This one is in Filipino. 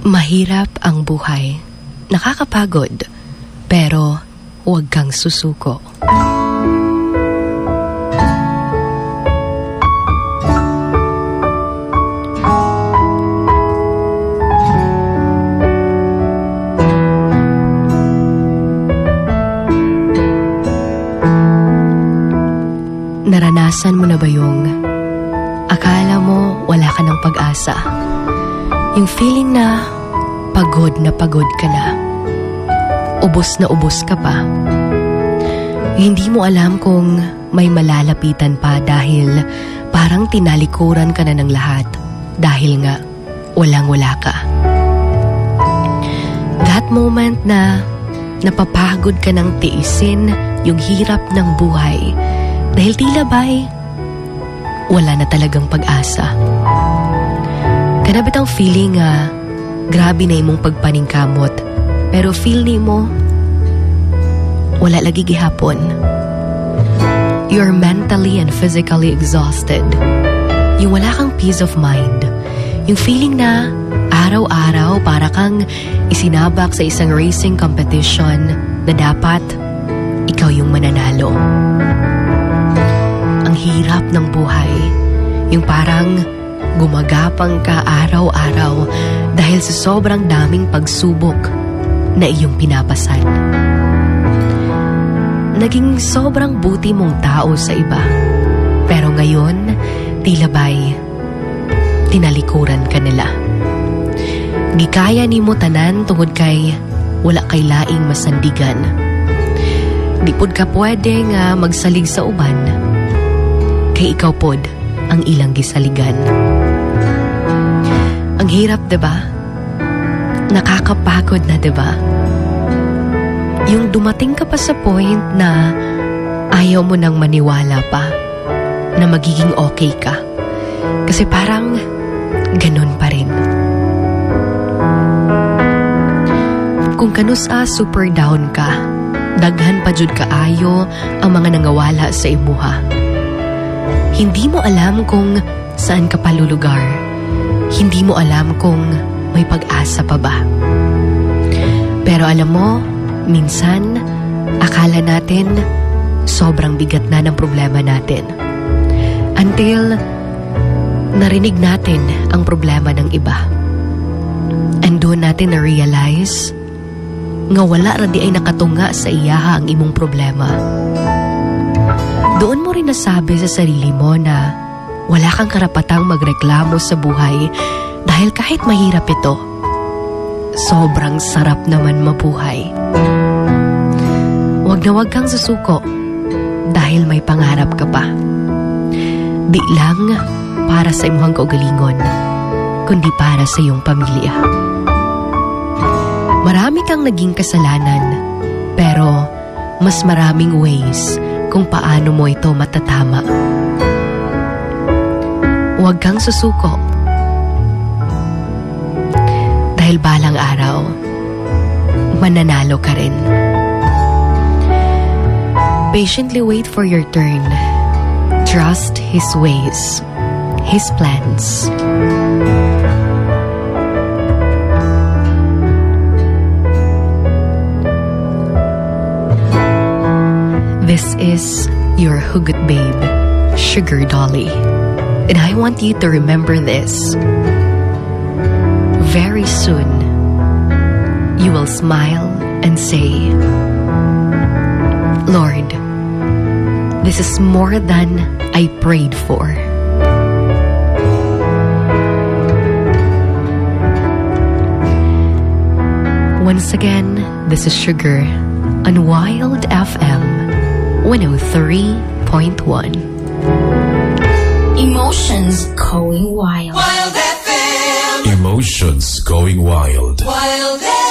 Mahirap ang buhay. Nakakapagod. Pero huwag kang susuko. Naranasan mo na ba yung akala mo wala ka ng pag-asa? Yung feeling na pagod ka na. Ubos na ubos ka pa. Hindi mo alam kung may malalapitan pa dahil parang tinalikuran ka na ng lahat dahil nga walang-wala ka. That moment na napapagod ka ng tiisin yung hirap ng buhay dahil tila ba'y wala na talagang pag-asa. Kanabit ang feeling grabe na imong pagpaningkamot pero feel ni mo wala lagi gihapon. You're mentally and physically exhausted. Yung wala kang peace of mind. Yung feeling na araw-araw para kang isinabak sa isang racing competition na dapat ikaw yung mananalo. Ang hirap ng buhay. Yung parang gumagapang ka araw-araw dahil sa sobrang daming pagsubok na iyong pinapasan. Naging sobrang buti mong tao sa iba. Pero ngayon, tila ba'y tinalikuran ka nila. Gikaya ni mo tanan tungod kay wala kay laing masandigan. Di pod ka pwede nga magsalig sa uban kay ikaw pod ang ilang gisaligan. Ang hirap, diba? Nakakapagod na, diba? Yung dumating ka pa sa point na ayaw mo nang maniwala pa na magiging okay ka. Kasi parang ganun pa rin. Kung kanusa super down ka, daghan pa jud kaayo ang mga nangawala sa imuha. Hindi mo alam kung saan ka palulugar. Hindi mo alam kung may pag-asa pa ba. Pero alam mo, minsan, akala natin sobrang bigat na ng problema natin. Until narinig natin ang problema ng iba. And doon natin na-realize nga wala ra di ay nakatunga sa iyaha ang imong problema. Doon mo rin nasabi sa sarili mo na wala kang karapatang magreklamo sa buhay dahil kahit mahirap ito, sobrang sarap naman mabuhay. Huwag na huwag kang susuko dahil may pangarap ka pa. Di lang para sa imuhang kaugalingon, kundi para sa iyong pamilya. Marami kang naging kasalanan, pero mas maraming ways kung paano mo ito matatama. Huwag kang susuko. Dahil balang araw, mananalo ka rin. Patiently wait for your turn. Trust His ways, His plans. This is your Hugot Babe, Sugar Dolly. And I want you to remember this. Very soon, you will smile and say, Lord, this is more than I prayed for. Once again, this is Sugar on Wild FM 103.1. Emotions going wild. Wild FM. Emotions going wild. Wild FM.